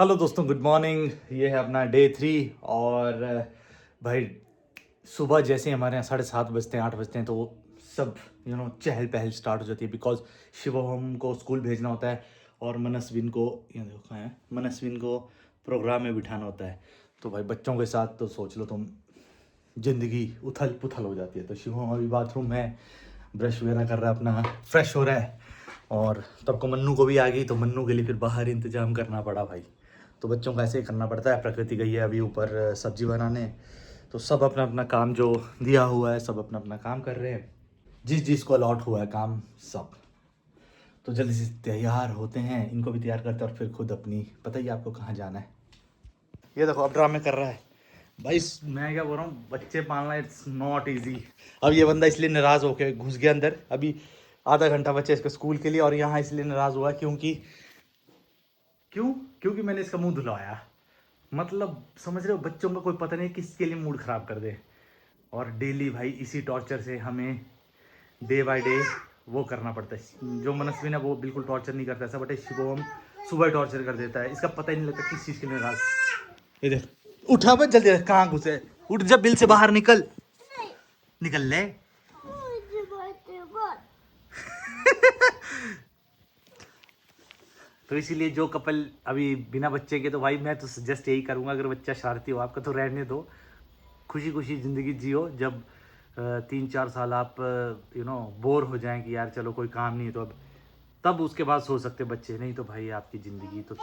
Hello दोस्तों, good morning. ये है अपना डे 3 और भाई सुबह जैसे ही हमारे यहाँ 7:30 बजते हैं 8 बजते हैं तो सब चहल पहल स्टार्ट हो जाती है। बिकॉज शिवम को स्कूल भेजना होता है और मनस्विन को ये देखो कहाँ है, मनस्विन को प्रोग्राम में बिठाना होता है। तो भाई बच्चों के साथ तो सोच लो तुम, ज़िंदगी उथल पुथल हो जाती है। तो शिवम अभी बाथरूम में ब्रश वगैरह कर रहा है, अपना फ्रेश हो रहा है। और तब को मन्नू को भी आ गई, तो मन्नू के लिए फिर बाहर इंतज़ाम करना पड़ा भाई। तो बच्चों का ऐसे ही करना पड़ता है। प्रकृति गई है अभी ऊपर सब्जी बनाने, तो सब अपना अपना काम जो दिया हुआ है सब अपना अपना काम कर रहे हैं, जिस जिस को अलॉट हुआ है काम सब। तो जल्दी से तैयार होते हैं, इनको भी तैयार करते हैं और फिर खुद अपनी, पता ही आपको कहाँ जाना है। ये देखो अब ड्रामे कर रहा है भाई। मैं क्या बोल रहा हूँ, बच्चे पालना इट्स नॉट ईजी। अब ये बंदा इसलिए नाराज़ होके घुस गया अंदर, अभी आधा घंटा बच्चे इसके स्कूल के लिए, और यहाँ इसलिए नाराज़ हुआ क्योंकि क्योंकि मैंने इसका मुंह धुलवाया। मतलब समझ रहे हो, बच्चों का कोई पता नहीं किसके लिए मूड ख़राब कर दे। और डेली भाई इसी टॉर्चर से हमें डे बाय डे वो करना पड़ता है। जो मनस्विन है वो बिल्कुल टॉर्चर नहीं करता ऐसा, बट शिवम सुबह टॉर्चर कर देता है। इसका पता ही नहीं लगता किस चीज़ के लिए नाराज। ये देख, उठा बस जल्दी, कहाँ घुसे, उठ जा, बिल से बाहर निकल, निकल ले। तो इसीलिए जो कपल अभी बिना बच्चे के, तो भाई मैं तो सजेस्ट यही करूँगा, अगर बच्चा शरारती हो आपका तो रहने दो, खुशी खुशी ज़िंदगी जियो। जब 3-4 साल आप बोर हो जाएं कि यार चलो कोई काम नहीं है, तो अब तब उसके बाद सोच सकते बच्चे, नहीं तो भाई आपकी ज़िंदगी तो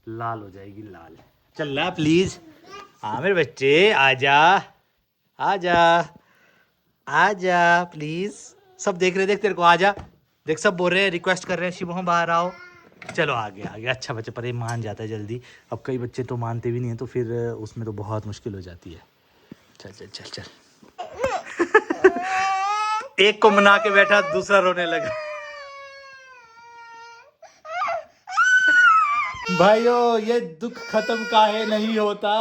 लाल हो जाएगी, लाल। चल रहा प्लीज़, हाँ मेरे बच्चे आजा, आजा, आजा प्लीज़। सब देख रहे, देख तेरे को, आजा, देख सब बोल रहे हैं, रिक्वेस्ट कर रहे हैं शिवम बाहर आओ। चलो आ गया आ गया, अच्छा बच्चा, पर ये मान जाता है जल्दी। अब कई बच्चे तो मानते भी नहीं हैं, तो फिर उसमें तो बहुत मुश्किल हो जाती है। चल चल चल चल। एक को मना के बैठा, दूसरा रोने लगा। भाइयों ये दुख खत्म काहे नहीं होता।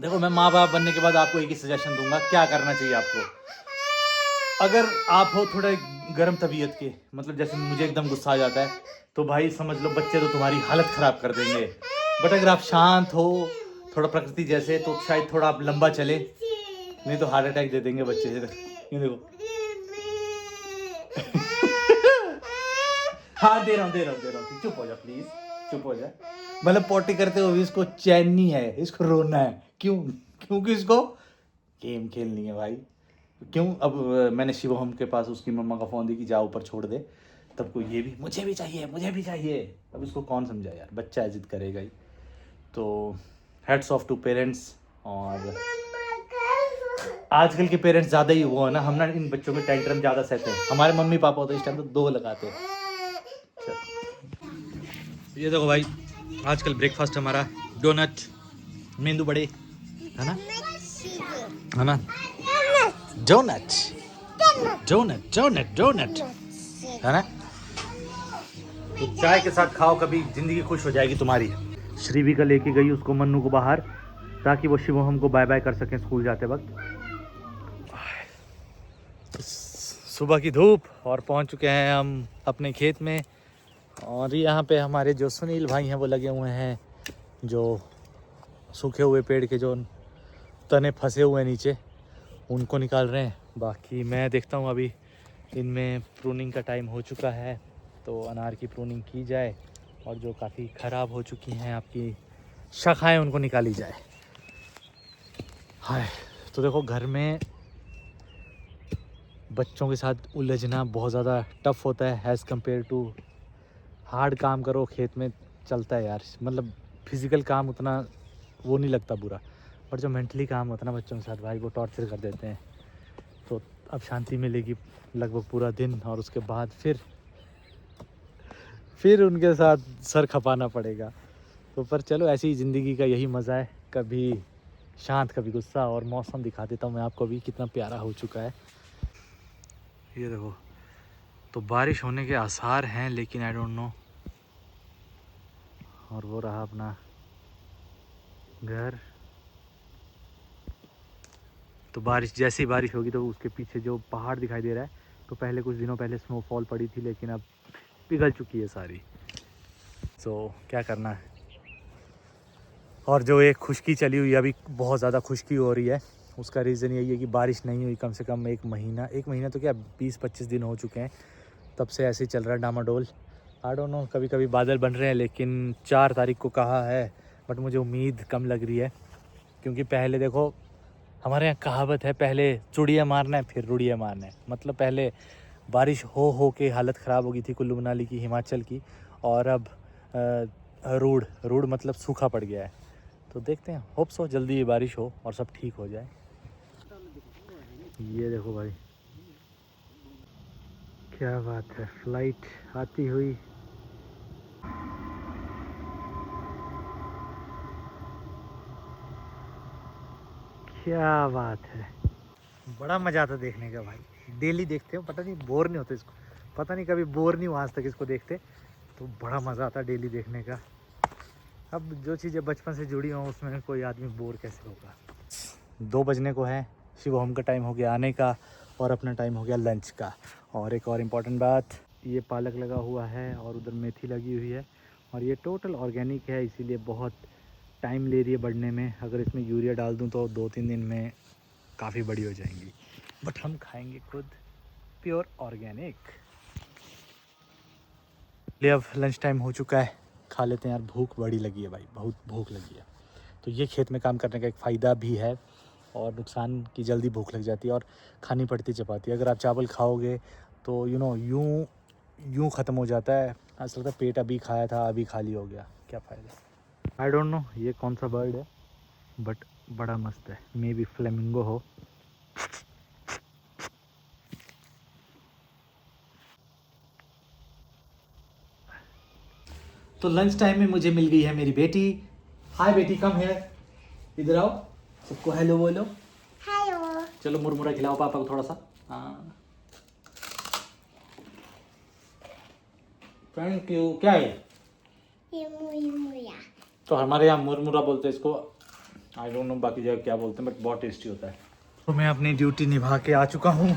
देखो मैं माँ बाप बनने के बाद आपको एक ही सजेशन दूंगा, क्या करना चाहिए आपको। अगर आप हो थोड़े गर्म तबीयत के, मतलब जैसे मुझे एकदम गुस्सा आ जाता है, तो भाई समझ लो बच्चे तो तुम्हारी हालत ख़राब कर देंगे। बट अगर आप शांत हो, थोड़ा प्रकृति जैसे, तो शायद थोड़ा आप लंबा चले, नहीं तो हार्ट अटैक दे देंगे बच्चे। ये देखो। हाँ दे रहा हूँ दे रहा हूँ दे रहा हूँ, चुप हो जा प्लीज, चुप हो जा। मतलब पोटी करते हुए इसको चैन नहीं है, इसको रोना है। क्यों? क्योंकि इसको गेम खेलनी है भाई। क्यों? अब मैंने शिवम के पास उसकी मम्मा का फ़ोन दी कि जा ऊपर छोड़ दे, तब को ये भी मुझे भी चाहिए, मुझे भी चाहिए। अब इसको कौन समझा यार, बच्चा जिद करेगा ही। तो हेड्स ऑफ टू पेरेंट्स। और आजकल के पेरेंट्स ज़्यादा ही वो है ना, हम ना इन बच्चों के टेंट्रम ज़्यादा सहते हैं। हमारे मम्मी पापा होते इस टाइम तो 2 लगाते हैं। ये देखो भाई, आजकल ब्रेकफास्ट हमारा डोनट, मेंदू बड़े, है ना, है ना, डोनट डोनट डोनट डोनट, है ना। तो चाय के साथ खाओ, कभी ज़िंदगी खुश हो जाएगी तुम्हारी। श्रीवी का लेके गई उसको, मन्नू को बाहर, ताकि वो शिवम को बाय बाय कर सकें स्कूल जाते वक्त। सुबह की धूप, और पहुंच चुके हैं हम अपने खेत में। और यहाँ पे हमारे जो सुनील भाई हैं वो लगे हुए हैं, जो सूखे हुए पेड़ के जो तने फंसे हुए हैं नीचे, उनको निकाल रहे हैं। बाकी मैं देखता हूँ, अभी इनमें प्रूनिंग का टाइम हो चुका है, तो अनार की प्रूनिंग की जाए, और जो काफ़ी ख़राब हो चुकी हैं आपकी शाखाएं, उनको निकाली जाए। हाय, तो देखो घर में बच्चों के साथ उलझना बहुत ज़्यादा टफ होता है एज़ कम्पेयर टू हार्ड काम करो खेत में। चलता है यार, मतलब फिज़िकल काम उतना वो नहीं लगता बुरा, पर जो मेंटली काम होता है ना बच्चों के साथ, भाई वो टॉर्चर कर देते हैं। तो अब शांति मिलेगी लगभग पूरा दिन, और उसके बाद फिर उनके साथ सर खपाना पड़ेगा। तो पर चलो, ऐसी ही ज़िंदगी का यही मज़ा है, कभी शांत कभी गुस्सा। और मौसम दिखा देता हूँ मैं आपको अभी कितना प्यारा हो चुका है। ये देखो, तो बारिश होने के आसार हैं, लेकिन आई डोंट नो। और वो रहा अपना घर। तो बारिश, जैसे ही बारिश होगी तो उसके पीछे जो पहाड़ दिखाई दे रहा है, तो पहले कुछ दिनों पहले स्नोफॉल पड़ी थी, लेकिन अब पिघल चुकी है सारी। तो क्या करना है। और जो एक खुश्की चली हुई है, अभी बहुत ज़्यादा खुश्की हो रही है, उसका रीज़न यही है कि बारिश नहीं हुई कम से कम एक महीना तो क्या 20-25 दिन हो चुके हैं, तब से ऐसे ही चल रहा है डामाडोल। आई डोंट नो, कभी कभी बादल बन रहे हैं, लेकिन 4 तारीख को कहा है, बट मुझे उम्मीद कम लग रही है। क्योंकि पहले देखो, हमारे यहाँ कहावत है, पहले चुड़िया मारना है फिर रुड़िया मारना है। मतलब पहले बारिश हो के हालत ख़राब हो गई थी कुल्लू मनाली की, हिमाचल की, और अब रूड मतलब सूखा पड़ गया है। तो देखते हैं, होप सो जल्दी ये बारिश हो और सब ठीक हो जाए। ये देखो भाई, क्या बात है, फ्लाइट आती हुई। क्या बात है, बड़ा मज़ा आता देखने का भाई। डेली देखते हो, पता नहीं बोर नहीं होते इसको, पता नहीं कभी बोर नहीं हुआ आज तक इसको देखते, तो बड़ा मज़ा आता डेली देखने का। अब जो चीज़ें बचपन से जुड़ी हों उसमें कोई आदमी बोर कैसे होगा। 2 बजने को है, शिव होम का टाइम हो गया आने का, और अपना टाइम हो गया लंच का। और एक और इम्पॉर्टेंट बात, ये पालक लगा हुआ है और उधर मेथी लगी हुई है, और ये टोटल ऑर्गेनिक है, इसीलिए बहुत टाइम ले रही है बढ़ने में। अगर इसमें यूरिया डाल दूँ तो 2-3 दिन में काफ़ी बड़ी हो जाएंगी, बट हम खाएंगे खुद प्योर ऑर्गेनिक। ले अब लंच टाइम हो चुका है, खा लेते हैं यार, भूख बड़ी लगी है भाई, बहुत भूख लगी है। तो ये खेत में काम करने का एक फ़ायदा भी है, और नुकसान की जल्दी भूख लग जाती है और खानी पड़ती चपाती। अगर आप चावल खाओगे तो यूँ ख़त्म हो जाता है, ऐसा लगता है पेट अभी खाया था अभी खाली हो गया, क्या फ़ायदा। आई डोंट नो ये कौन सा बर्ड है, बट बड़ा मस्त है, मे बी फ्लेमिंगो हो। तो लंच टाइम में मुझे मिल गई है मेरी बेटी। हाय बेटी, कम है, इधर आओ, सबको हेलो बोलो। हेलो। चलो मुरमुरा खिलाओ पापा को थोड़ा सा। हाँ थैंक यू। क्या है ये मुरमुरा? तो हमारे यहाँ मुरमुरा बोलते हैं इसको, आई डोंट नो बाकी जगह क्या बोलते हैं, बट बहुत टेस्टी होता है। तो मैं अपनी ड्यूटी निभा के आ चुका हूँ,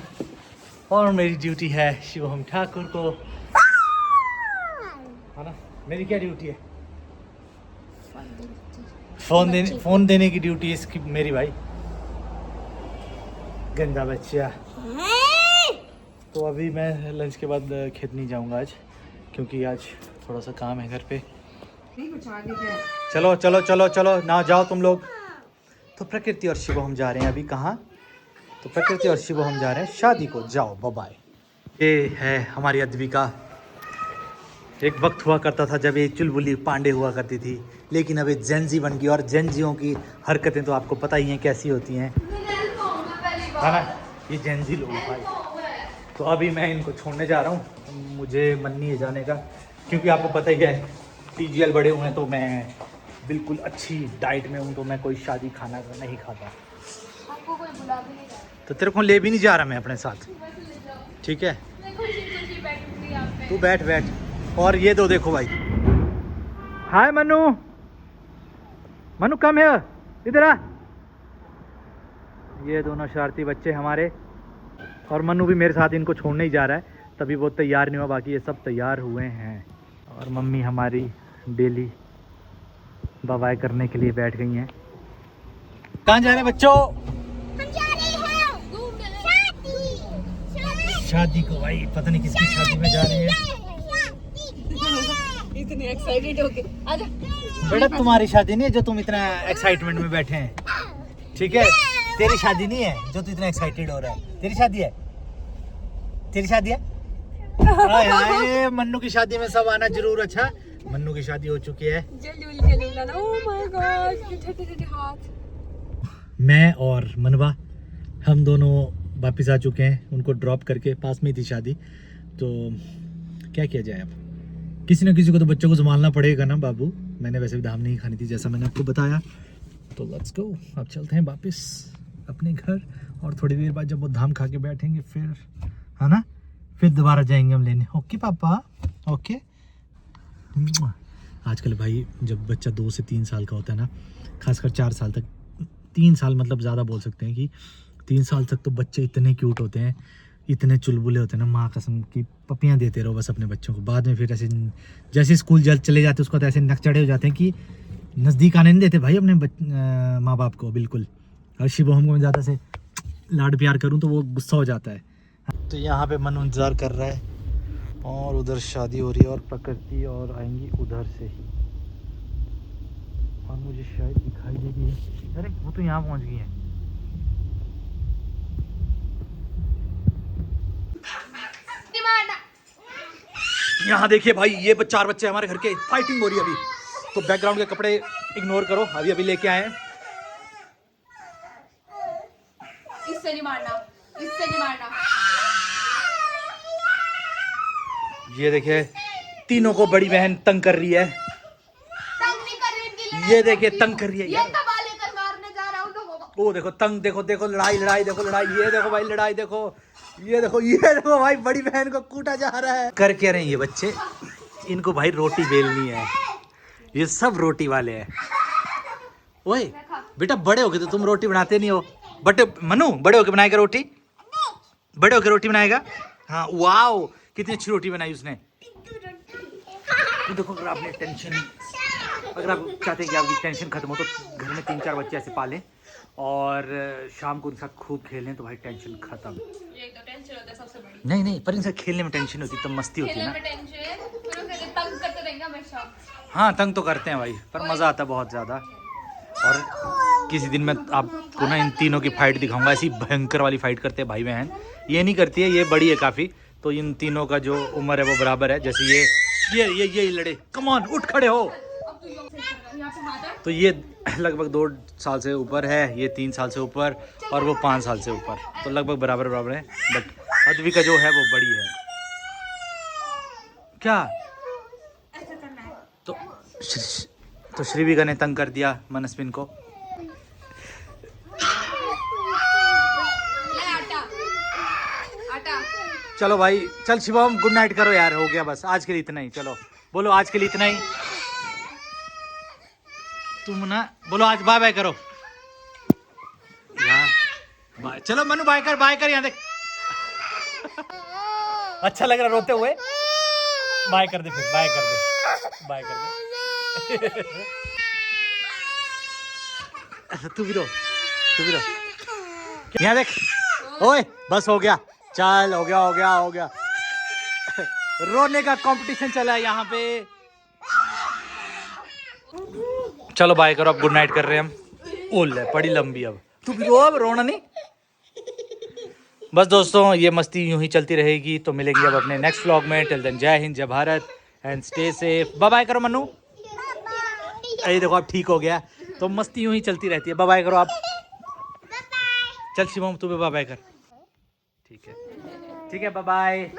और मेरी ड्यूटी है शिवम ठाकुर को, है ना। मेरी क्या ड्यूटी है? फ़ोन देने की ड्यूटी इसकी मेरी भाई, गंदा बच्चा। तो अभी मैं लंच के बाद खेत नहीं जाऊंगा आज, क्योंकि आज थोड़ा सा काम है घर पे। चलो चलो चलो चलो ना जाओ तुम लोग। तो प्रकृति और शिव हम जा रहे हैं अभी कहाँ? तो प्रकृति और शिव हम जा रहे हैं शादी को, जाओ बाय बाय। ये है हमारी अद्विका। एक वक्त हुआ करता था जब ये चुलबुली पांडे हुआ करती थी, लेकिन अब ये जेंजी बन गई, और जेंजियों की हरकतें तो आपको पता ही हैं कैसी होती हैं, है ना। ये जेंजी लोग भाई। तो अभी मैं इनको छोड़ने जा रहा हूँ, मुझे मन नहीं है जाने का, क्योंकि आपको पता ही है TGL बड़े हुए हैं, तो मैं बिल्कुल अच्छी डाइट में हूँ, तो मैं कोई शादी खाना नहीं खाता। आपको कोई बुला भी नहीं रहा। तो तेरे को ले भी नहीं जा रहा मैं अपने साथ, ठीक है। तू बैठ बैठ। और ये दो देखो भाई, हाय मनु, मनु कम है, इधर आ। ये दोनों शरारती बच्चे हमारे, और मनु भी मेरे साथ इनको छोड़ने ही जा रहा है, तभी वो तैयार नहीं हुआ, बाकी ये सब तैयार हुए हैं। और मम्मी हमारी डेली बाय करने के लिए बैठ गई हैं। कहाँ जा रहे हैं बच्चों? हम जा रहे हैं शादी। शादी को भाई, पता नहीं किसकी शादी में जा रहे हैं। इतने एक्साइटेड होके आजा। बेटा तुम्हारी शादी नहीं है जो तुम इतना एक्साइटमेंट में बैठे हैं, ठीक है। तेरी शादी नहीं है जो तू इतना एक्साइटेड हो रहा है, तेरी शादी है, तेरी शादी है। हाय हाय, मन्नू की शादी में सब आना जरूर। अच्छा, मन्नू की शादी हो चुकी है। ओह माय गॉड, ठेठे हाथ। मैं और मनवा हम दोनों वापस आ चुके हैं, उनको ड्रॉप करके, पास में ही थी शादी, तो क्या किया जाए अब, किसी न किसी को तो बच्चों को संभालना पड़ेगा ना बाबू। मैंने वैसे भी धाम नहीं खानी थी जैसा मैंने आपको बताया, तो लेट्स गो, अब चलते हैं वापस अपने घर, और थोड़ी देर बाद जब वो धाम खा के बैठेंगे फिर, है ना, फिर दोबारा जाएंगे हम लेने। ओके पापा, ओके। आजकल भाई जब बच्चा 2 से 3 साल का होता है ना, खासकर 4 साल तक, 3 साल मतलब ज़्यादा बोल सकते हैं कि 3 साल तक तो बच्चे इतने क्यूट होते हैं इतने चुलबुले होते हैं ना, माँ कसम की पपियाँ देते रहो बस अपने बच्चों को, बाद में फिर ऐसे जैसे स्कूल जल्द चले जाते उसको तो ऐसे नकचड़े हो जाते हैं कि नज़दीक आने नहीं देते भाई अपने माँ बाप को बिल्कुल। और शिवम को मैं ज़्यादा से लाड प्यार करूँ तो वो गुस्सा हो जाता है। तो यहाँ पे मनु इंतज़ार कर रहा है और उधर शादी हो रही है और प्रकृति और आएंगी उधर से ही, और मुझे शायद दिखाई देगी। अरे वो तो यहाँ पहुँच गई है। यहाँ देखिए भाई, ये 4 बच्चे हमारे घर के, फाइटिंग हो रही है अभी। तो बैकग्राउंड के कपड़े इग्नोर करो, अभी अभी लेके आए हैं। इससे नहीं मारना, इससे नहीं मारना। ये देखिए तीनों को बड़ी बहन तंग कर रही है। तंग नहीं कर रही, ये देखिए तंग कर रही है ये यार। दबा लेकर मारने जा रहा हूं लोगों को। ओ देखो तंग, देखो देखो लड़ाई लड़ाई, देखो लड़ाई, ये देखो भाई लड़ाई, देखो ये देखो भाई बड़ी बहन को कूटा जा रहा है। कर क्या रहे हैं ये बच्चे, इनको भाई रोटी बेलनी है, ये सब रोटी वाले हैं। ओए बेटा बड़े हो गए तो तुम रोटी बनाते नहीं हो, बट मनु बड़े होके बनाएगा रोटी, बड़े होके रोटी बनाएगा। हाँ वाओ कितनी अच्छी रोटी बनाई उसने। तो देखो अगर आपने टेंशन, अगर आप चाहते हैं कि आपकी टेंशन खत्म हो तो घर में 3-4 बच्चे ऐसे पालें और शाम को उनके साथ खूब खेलें तो भाई टेंशन खत्म। ये तो टेंशन होता है सबसे बड़ी। नहीं नहीं, पर इनसे खेलने में टेंशन होती है तब मस्ती होती है खेलने ना। में टेंशन, फिर उसे तंग करते रहेंगे हमेशा। हाँ तंग तो करते हैं भाई, पर मज़ा आता है बहुत ज़्यादा। और किसी दिन मैं आपको ना इन तीनों की फाइट दिखाऊंगा, ऐसी भयंकर वाली फाइट करते हैं भाई बहन। ये नहीं करती है, ये बड़ी है काफ़ी, तो इन तीनों का जो उम्र है वो बराबर है। जैसे ये लड़े, कम ऑन उठ खड़े हो। अब तू यहाँ पे हाथ है। तो ये लगभग 2 साल से ऊपर है, ये 3 साल से ऊपर और वो 5 साल से ऊपर, तो लगभग बराबर बराबर है। बट अद्विका जो है वो बड़ी है। क्या ऐसा करना है। तो श्रीविका ने तंग कर दिया मनस्विन को। ले आटा, आटा। चलो भाई चल शिवम गुड नाइट करो यार, हो गया बस आज के लिए इतना ही। चलो बोलो आज के लिए इतना ही, तुम ना बोलो आज बाय बाय करो यार। बाय चलो मनु बाय कर यहाँ देख। अच्छा लग रहा रोते हुए, बाय कर दे फिर, बाय कर दे, बाय कर दे। तू भी रो, तू भी रो, यहाँ देख। ओए बस हो गया, चल हो गया। रोने का कंपटीशन चला है यहाँ पे। चलो बाय करो, अब गुड नाइट कर रहे हैं हम। ओले पड़ी लंबी, अब तू भी रो, अब रोना नहीं। बस दोस्तों ये मस्ती यूं ही चलती रहेगी, तो मिलेंगे अब अपने नेक्स्ट व्लॉग में। टिल देन जय हिंद, जय Bharat and stay safe. Bye bye करो मनु। अरे देखो अब ठीक हो गया, तो मस्ती यूं ही चलती रहती है। बाय बाय करो आप। चल शिवम तू भी बाय बाय कर। ठीक है बाय बाय।